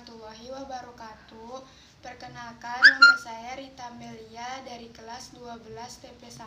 warahmatullahi wabarakatuh. Perkenalkan, nama saya Rita Melia dari kelas 12 TP1.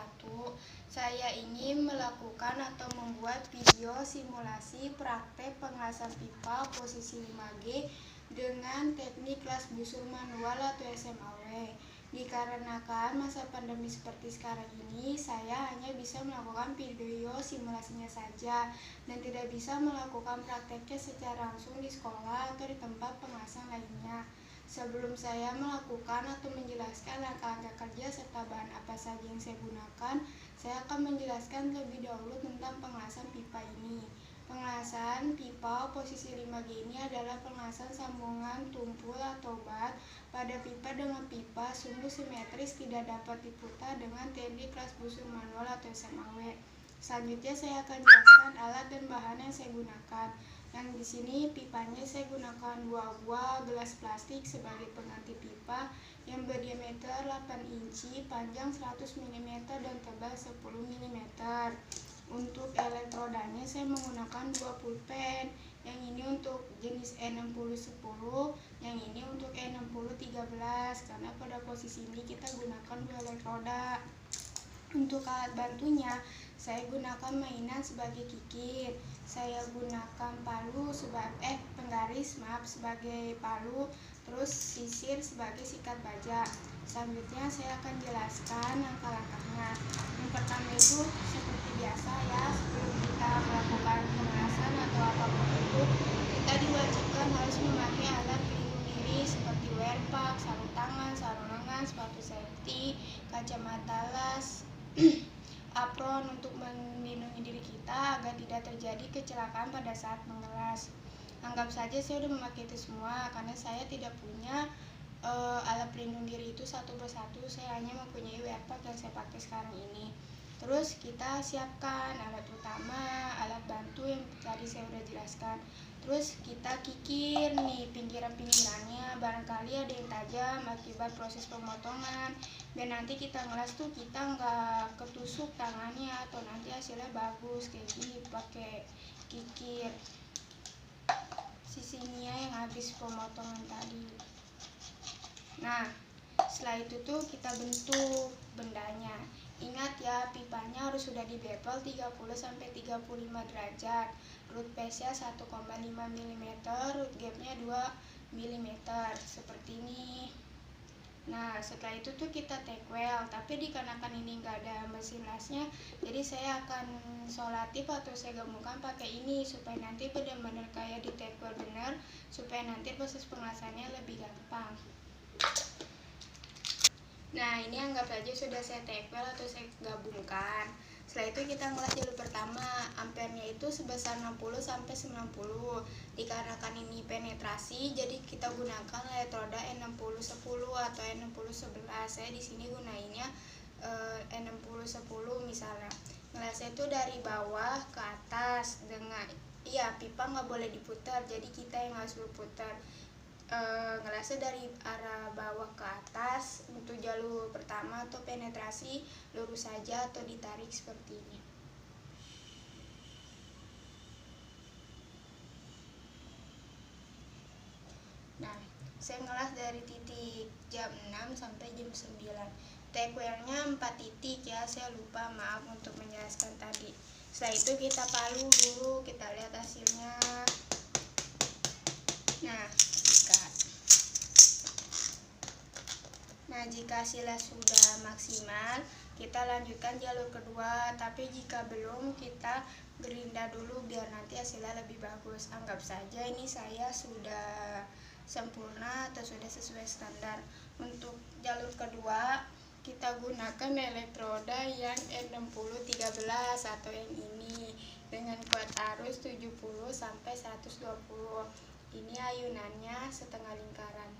Saya ingin melakukan atau membuat video simulasi praktek pengelasan pipa posisi 5G dengan teknik las busur manual atau SMAW. Dikarenakan masa pandemi seperti sekarang ini, saya hanya bisa melakukan video simulasinya saja dan tidak bisa melakukan prakteknya secara langsung di sekolah atau di tempat pengelasan lainnya. Sebelum saya melakukan atau menjelaskan langkah-langkah kerja serta bahan apa saja yang saya gunakan, saya akan menjelaskan terlebih dahulu tentang pengelasan pipa ini. Pengelasan pipa posisi 5G ini adalah pengelasan sambungan tumpul atau bat pada pipa dengan pipa sumbu simetris tidak dapat diputar dengan teknik las busur manual atau SMAW. Selanjutnya saya akan jelaskan alat dan bahan yang saya gunakan. Yang di sini pipanya saya gunakan buah gelas plastik sebagai pengganti pipa yang berdiameter 8 inci, panjang 100 mm dan tebal 10 mm. Untuk elektrodanya saya menggunakan 2 pulpen. Yang ini untuk jenis E6010, yang ini untuk E6013 karena pada posisi ini kita gunakan 2 elektroda. Untuk alat bantunya, saya gunakan mainan sebagai kikir. Saya gunakan penggaris sebagai palu, terus sisir sebagai sikat baja. Selanjutnya saya akan jelaskan langkah-langkahnya. Yang pertama itu seperti biasa ya, sebelum kita melakukan pengelasan atau apapun itu, kita diwajibkan harus memakai alat pelindung diri seperti wear pack, sarung tangan, sarung lengan, sepatu safety, kacamata las, apron untuk melindungi diri kita agar tidak terjadi kecelakaan pada saat mengelas. Anggap saja saya sudah memakai itu semua karena saya tidak punya alat pelindung diri itu satu persatu. Saya hanya mempunyai wear pack yang saya pakai sekarang ini. Terus kita siapkan alat utama, alat bantu yang tadi saya sudah jelaskan. Terus kita kikir nih pinggiran-pinggirannya, barangkali ada yang tajam akibat proses pemotongan. Dan nanti kita ngelas tuh kita nggak ketusuk tangannya atau nanti hasilnya bagus kayak gini pakai kikir sisinya yang habis pemotongan tadi. Nah, setelah itu tuh kita bentuk bendanya. Ingat ya, pipanya harus sudah dibepel 30-35 derajat. Root pace-nya 1,5 mm, root gap-nya 2 mm seperti ini. Nah, setelah itu tuh kita take well, tapi dikarenakan ini nggak ada mesin lasnya, jadi saya akan solatif atau saya gabungkan pakai ini supaya nanti benar-benar kayak di take well benar, supaya nanti proses pengelasannya lebih gampang. Nah, ini anggap aja sudah saya take well atau saya gabungkan. Setelah itu kita ngelas jalur pertama, ampernya itu sebesar 60-90. Dikarenakan ini penetrasi, jadi kita gunakan elektroda E6010 atau E6011. Saya di sini gunainnya E6010 misalnya. Ngelasnya itu dari bawah ke atas dengan pipa nggak boleh diputar, jadi kita yang harus berputar. Ngelasnya dari arah bawah ke atas. Untuk jalur pertama atau penetrasi lurus saja atau ditarik seperti ini. Nah, saya ngelas dari titik jam 6 sampai jam 9. Take well-nya 4 titik ya, saya lupa, maaf untuk menjelaskan tadi. Setelah itu kita palu dulu, kita lihat hasilnya. Nah, jika hasilnya sudah maksimal, kita lanjutkan jalur kedua. Tapi jika belum, kita gerinda dulu biar nanti hasilnya lebih bagus. Anggap saja ini saya sudah sempurna atau sudah sesuai standar. Untuk jalur kedua, kita gunakan elektroda yang E6013 atau yang ini dengan kuat arus 70-120. Ini ayunannya setengah lingkaran.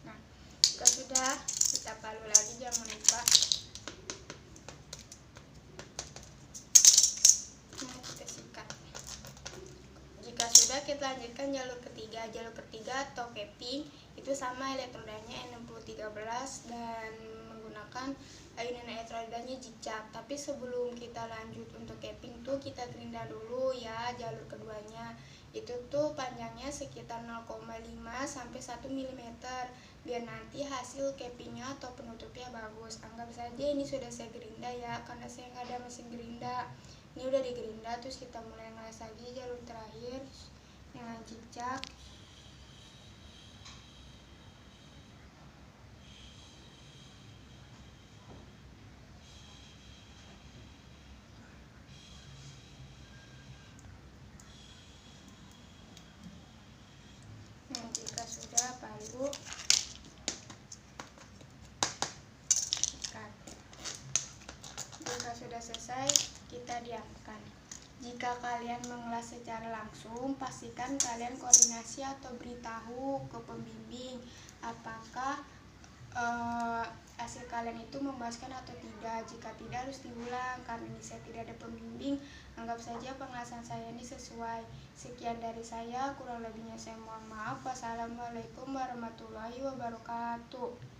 Nah, jika sudah, kita palu lagi, jangan lupa. Nah, kita sikat. Jika sudah, kita lanjutkan jalur ketiga. Jalur ketiga atau capping itu sama elektrodanya E6013 dan menggunakan menggunakan ayunan electrolytanya zigzag. Tapi sebelum kita lanjut untuk capping tuh kita gerinda dulu ya jalur keduanya. Itu tuh panjangnya sekitar 0,5 sampai 1 mm biar nanti hasil cappingnya atau penutupnya bagus. Anggap saja ini sudah saya gerinda ya, karena saya nggak ada mesin gerinda. Ini udah digerinda, terus kita mulai ngeles lagi jalur terakhir dengan zigzag. Nah, jika sudah baru ikat. Jika sudah selesai, kita diamkan. Jika kalian mengelas secara langsung, pastikan kalian koordinasi atau beritahu ke pembimbing apakah hasil kalian itu memuaskan atau tidak. Jika tidak, harus diulang. Karena ini saya tidak ada pembimbing, anggap saja pengelasan saya ini sesuai. Sekian dari saya, kurang lebihnya saya mohon maaf. Wassalamualaikum warahmatullahi wabarakatuh.